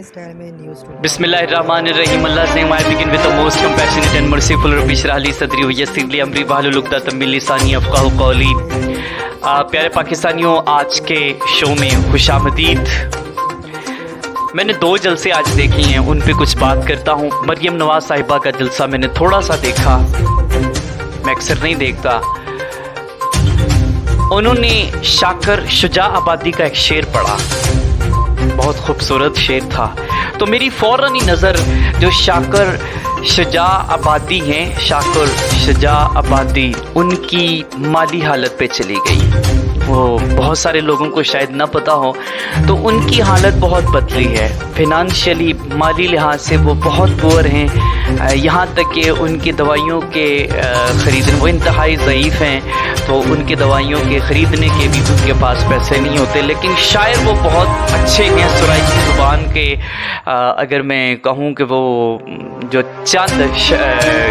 Style में news. Bismillahirrahmanirrahim. Allah's name I begin with the most compassionate and merciful. Rabbi shrah li sadri wa yassir li amri wahlul uqdatam min lisani yafqahu qawli. प्यारे पाकिस्तानियों, आज के show में खुशामदीद। मैंने 2 जलसे आज देखे हैं, उन पे कुछ बात करता हूँ। मरियम नवाज साहिबा का जलसा मैंने थोड़ा सा देखा, मैं अक्सर नहीं देखता। उन्होंने शाकर शुजा आबादी का एक शेर पढ़ा, बहुत खूबसूरत शेर था। तो मेरी फ़ौरन ही नज़र जो शाकर शुजा आबादी हैं, शाकर शुजा आबादी, उनकी माली हालत पे चली गई। वो बहुत सारे लोगों को शायद ना पता हो, तो उनकी हालत बहुत बदली है। फिनंशियली, माली लिहाज से वो बहुत पुअर हैं। यहाँ तक कि उनकी दवाइयों के ख़रीदने, वो इंतहाई ज़ईफ़ हैं, तो उनकी दवाइयों के ख़रीदने के भी उनके पास पैसे नहीं होते। लेकिन शायर वो बहुत अच्छे हैं। सुराइकी ज़ुबान के अगर मैं कहूँ कि वो जो चंद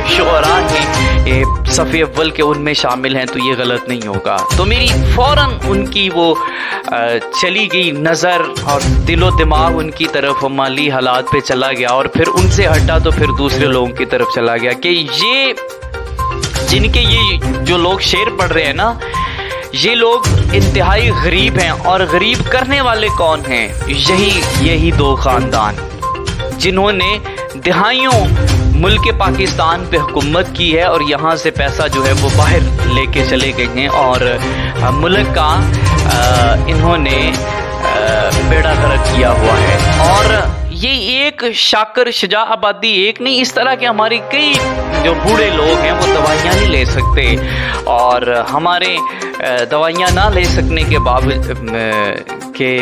शुअरा हैं, ये सफ़े अव्वल के उनमें शामिल हैं, तो ये गलत नहीं होगा। तो मेरी फ़ौरन उनकी वो चली गई नज़र और दिलो दिमाग उनकी तरफ माली हालात पे चला गया, और फिर उनसे हटा तो फिर दूसरे लोगों की तरफ चला गया कि ये जिनके ये जो लोग शेर पढ़ रहे हैं ना, ये लोग इंतहाई गरीब हैं। और गरीब करने वाले कौन हैं? यही 2 ख़ानदान जिन्होंने दिहाइयों मुल्क पाकिस्तान पे हुकूमत की है, और यहाँ से पैसा जो है वो बाहर लेके चले गए हैं, और मुल्क का इन्होंने बेड़ा गर्क किया हुआ है। और ये एक शाकर शुजा आबादी एक नहीं, इस तरह के हमारे कई जो बूढ़े लोग हैं वो दवाइयाँ नहीं ले सकते, और हमारे दवाइयाँ ना ले सकने के बावजूद के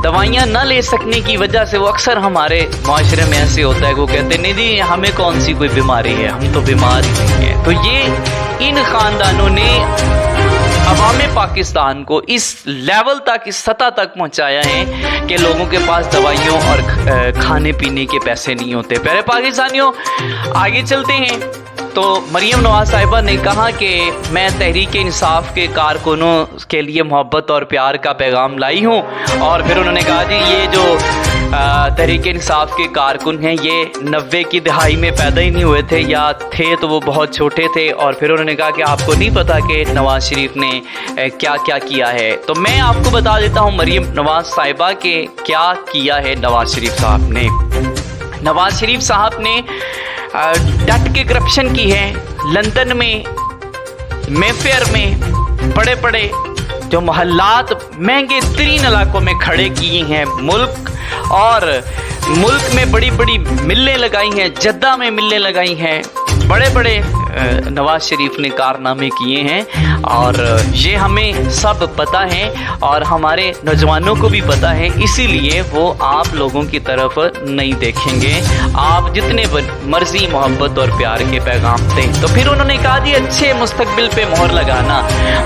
दवाइयाँ न ले सकने की वजह से वो अक्सर हमारे माशरे में ऐसे होता है कि वो कहते नहीं जी हमें कौन सी कोई बीमारी है, हम तो बीमार ही नहीं है। तो ये इन ख़ानदानों ने अवाम पाकिस्तान को इस लेवल तक, इस सतह तक पहुंचाया है कि लोगों के पास दवाइयों और खाने पीने के पैसे नहीं होते। प्यारे पाकिस्तानियों, आगे चलते हैं। तो मरियम नवाज साहिबा ने कहा कि मैं तहरीक इंसाफ के कारकुनों के लिए मोहब्बत और प्यार का पैगाम लाई हूँ। और फिर उन्होंने कहा जी ये जो तहरीक इंसाफ के कारकुन हैं, ये 90 की दहाई में पैदा ही नहीं हुए थे, या थे तो वो बहुत छोटे थे। और फिर उन्होंने कहा कि आपको नहीं पता कि नवाज शरीफ ने क्या क्या किया है। तो मैं आपको बता देता हूँ मरियम नवाज साहिबा के क्या किया है नवाज शरीफ साहब ने। नवाज शरीफ साहब ने डट के करप्शन की है। लंदन में, मेफेयर में बड़े बड़े जो मोहल्लात महंगे तरीन इलाकों में खड़े किए हैं मुल्क, और मुल्क में बड़ी बड़ी मिलें लगाई हैं। जद्दा में मिलें लगाई हैं। बड़े बड़े नवाज शरीफ ने कारनामे किए हैं, और ये हमें सब पता है और हमारे नौजवानों को भी पता है। इसीलिए वो आप लोगों की तरफ नहीं देखेंगे, आप जितने मर्जी मोहब्बत और प्यार के पैगाम दें। तो फिर उन्होंने कहा जी अच्छे मुस्तकबिल पे मोहर लगाना।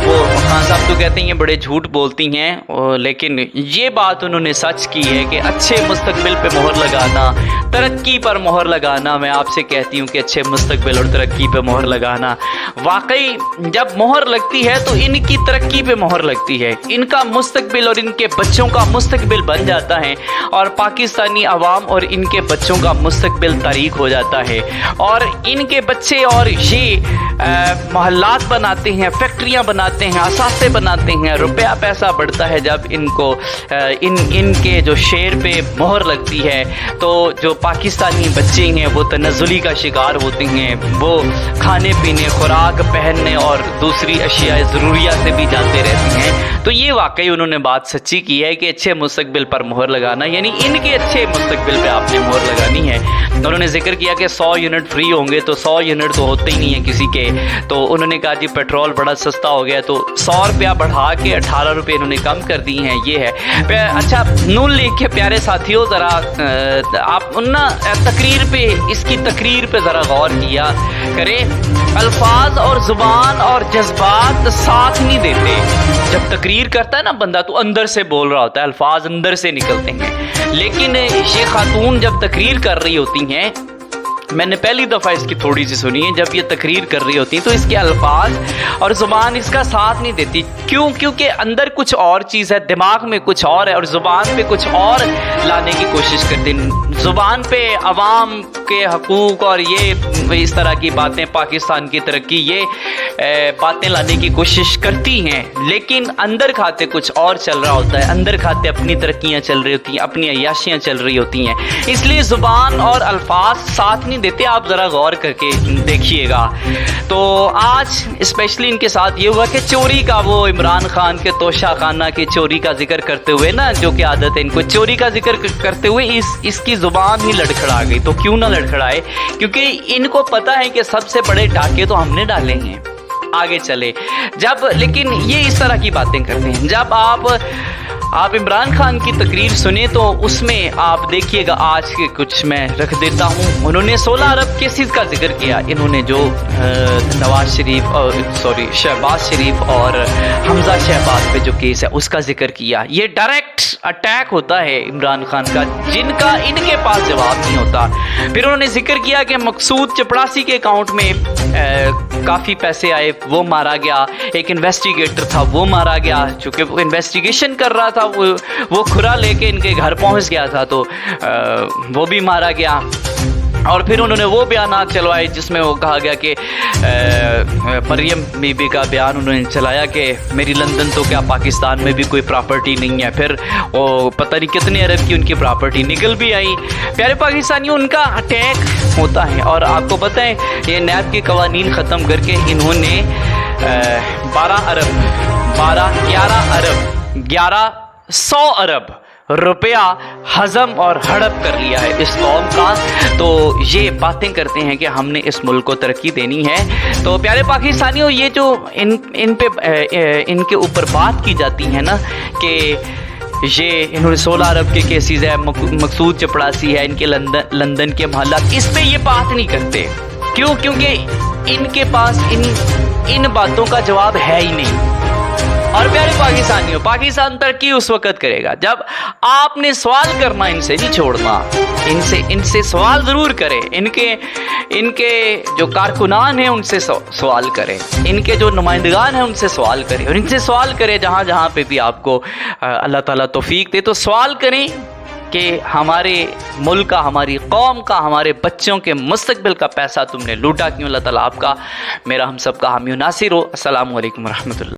वो खान साहब तो कहते हैं ये बड़े झूठ बोलती हैं, लेकिन ये बात उन्होंने सच की है कि अच्छे मुस्तकबिल पे मोहर लगाना, तरक्की पर मोहर लगाना। मैं आपसे कहती हूँ कि अच्छे मुस्तकबिल और तरक्की पे मोहर लगाना, वाकई जब मोहर लगती है तो इनकी तरक्की पे मोहर लगती है, इनका मुस्तकबिल और इनके बच्चों का मुस्तकबिल बन जाता है, और पाकिस्तानी अवाम और इनके बच्चों का मुस्तकबिल तारीख हो जाता है। और इनके बच्चे और ये मोहल्लात बनाते हैं, फैक्ट्रियाँ बनाते हैं, असासे बनाते हैं, रुपया पैसा बढ़ता है जब इनको इनके जो शेर पे मोहर लगती है। तो जो पाकिस्तानी बच्चे हैं वो तनज़्ज़ुली का शिकार होते हैं, वो खाने पीने, खुराक, पहनने और दूसरी अशिया ज़रूरिया से भी जाते रहती हैं। तो ये वाकई उन्होंने बात सच्ची की है कि अच्छे मुस्तकबिल पर मोहर लगाना, यानी इनके अच्छे मुस्तकबिल पे आपने मोहर लगानी है। उन्होंने जिक्र किया कि 100 यूनिट फ्री होंगे, तो 100 यूनिट तो होते ही नहीं है किसी के। तो उन्होंने कहा जी पेट्रोल बड़ा सस्ता हो गया, तो 100 रुपया बढ़ा के 18 रुपये इन्होंने कम कर दी हैं। ये है। अच्छा, नून लीग के प्यारे साथियों, ज़रा आप ना तकरीर पे, इसकी तकरीर पे ज़रा गौर किया करें। अल्फाज और ज़ुबान और जज्बात साथ नहीं देते। जब तकरीर करता है ना बंदा, तो अंदर से बोल रहा होता है, अल्फाज अंदर से निकलते हैं। लेकिन ये खातून जब तकरीर कर रही होती हैं मैंने पहली दफ़ा इसकी थोड़ी सी सुनी है, जब ये तकरीर कर रही होती है तो इसके अल्फाज और ज़ुबान इसका साथ नहीं देती। क्यों? क्योंकि अंदर कुछ और चीज़ है, दिमाग में कुछ और है और ज़ुबान पे कुछ और लाने की कोशिश करती है। ज़ुबान पे अवाम के हकूक़ और ये इस तरह की बातें, पाकिस्तान की तरक्की, ये बातें लाने की कोशिश करती हैं, लेकिन अंदर खाते कुछ और चल रहा होता है। अंदर खाते अपनी तरक्कियाँ चल रही होती हैं, अपनी अय्याशियाँ चल रही होती हैं, इसलिए ज़ुबान और अल्फाज साथ नहीं देते। आप ज़रा गौर करके देखिएगा। तो आज स्पेशली इनके साथ ये हुआ कि चोरी का, वो इमरान खान के तोशा खाना की चोरी का जिक्र करते हुए ना, जो कि आदत है इनको, चोरी का जिक्र करते हुए इसकी ज़ुबान ही लड़खड़ा गई। तो क्यों ना लड़खड़ाए, क्योंकि इनको पता है कि सबसे बड़े डाके तो हमने डाले हैं। आगे चले जब, लेकिन ये इस तरह की बातें करते हैं। जब आप इमरान खान की तकरीर सुने तो उसमें आप देखिएगा, आज के कुछ मैं रख देता हूँ। उन्होंने 16 अरब केसेस का जिक्र किया। इन्होंने जो नवाज शरीफ और शहबाज शरीफ और हमजा शहबाज पे जो केस है उसका जिक्र किया। ये डायरेक्ट अटैक होता है इमरान खान का, जिनका इनके पास जवाब नहीं होता। फिर उन्होंने जिक्र किया कि मकसूद चपड़ासी के अकाउंट में काफ़ी पैसे आए, वो मारा गया। एक इन्वेस्टिगेटर था, वो मारा गया, चूँकि वो इन्वेस्टिगेशन कर रहा था, वो खुरा लेके इनके घर पहुंच गया था, तो वो भी मारा गया। और फिर उन्होंने वो बयान चलवाए जिसमें वो कहा गया कि मरियम बीबी का बयान उन्होंने चलाया कि मेरी लंदन तो क्या पाकिस्तान में भी कोई प्रॉपर्टी नहीं है। फिर वो पता नहीं कितने अरब की उनकी प्रॉपर्टी निकल भी आई। प्यारे पाकिस्तानियों, उनका अटैक होता है। और आपको पता है, ये नैब के कवानीन ख़त्म करके इन्होंने 1100 अरब रुपया हजम और हड़प कर लिया है इस कौम का। तो ये बातें करते हैं कि हमने इस मुल्क को तरक्की देनी है। तो प्यारे पाकिस्तानियों, ये जो इनके ऊपर बात की जाती है ना कि ये इन्होंने 16 अरब के केसेस है, मकसूद चपड़ासी है, इनके लंदन के मामलात, इस पे ये बात नहीं करते। क्यों? क्योंकि इनके पास इन बातों का जवाब है ही नहीं। और प्यारे पाकिस्तानियों, पाकिस्तान तरक्की उस वक्त करेगा जब आपने सवाल करना इनसे नहीं छोड़ना। इनसे सवाल ज़रूर करें। इनके जो कारकुनान हैं उनसे सवाल करें, इनके जो नुमाइंदगान हैं उनसे सवाल करें, और इनसे सवाल करें जहाँ पे भी आपको अल्लाह ताला तौफीक दे। तो सवाल करें कि हमारे मुल्क का, हमारी कौम का, हमारे बच्चों के मुस्तकबिल का पैसा तुमने लूटा क्यों? अल्लाह ताला आपका, मेरा, हम सब का हामी नासिर हो। अस्सलामु अलैकुम रहमतुल्लाह।